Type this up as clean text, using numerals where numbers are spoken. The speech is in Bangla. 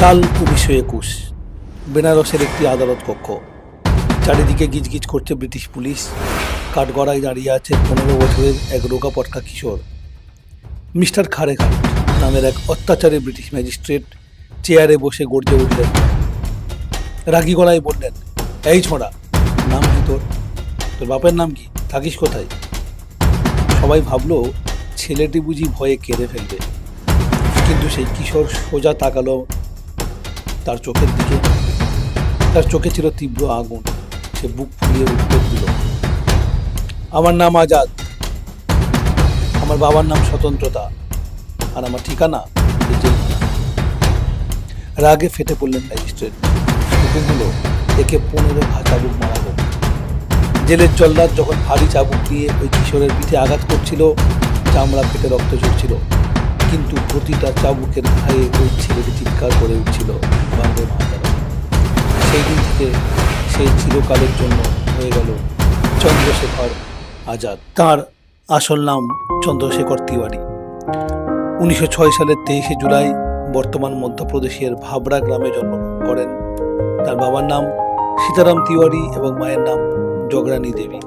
সাল 1921। বেনারসের একটি আদালত কক্ষ। চারিদিকে গিজগিজ করছে ব্রিটিশ পুলিশ। কাঠগড়ায় দাঁড়িয়ে আছে 15 বছরের এক রোগা পটকা কিশোর। মিস্টার খাড়েঘাট নামের এক অত্যাচারী ব্রিটিশ ম্যাজিস্ট্রেট চেয়ারে বসে গর্জে উঠলেন, রাগী গলায় বললেন, এই ছোঁড়া, নাম কি তোর? তোর বাপের নাম কি? থাকিস কোথায়? সবাই ভাবলো ছেলেটি বুঝি ভয়ে কেঁদে ফেলবে, কিন্তু সেই কিশোর সোজা তাকালো তার চোখের দিকে। তার চোখে ছিল তীব্র আগুন। সে বুক ফুলিয়ে উত্তর দিল, আমার নাম আজাদ, আমার বাবার নাম স্বতন্ত্রতা, আর আমার ঠিকানা এই জেলখানা। রাগে ফেটে পড়লেন ম্যাজিস্ট্রেট। হুকুম হলো একে 15 ঘা চাবুক মারা হোক। জেলের জল্লাদ যখন ভারী চাবুক দিয়ে ওই কিশোরের পিঠে আঘাত করছিল, চামড়া ফেটে রক্ত ঝরছিল, কিন্তু প্রতিটা চাবুকের ঘায়ে ওই ছেলেটি চিৎকার করে উঠছিল, বন্দে মাতরম। সেই দিন থেকে সে চিরকালের জন্য হয়ে গেল চন্দ্রশেখর আজাদ। তার আসল নাম চন্দ্রশেখর তিওয়ারি। 1906 সালের 23শে জুলাই বর্তমান মধ্যপ্রদেশের ভাবরা গ্রামে জন্মগ্রহণ করেন। তার বাবার নাম সীতারাম তিওয়ারি এবং মায়ের নাম জগরানী দেবী।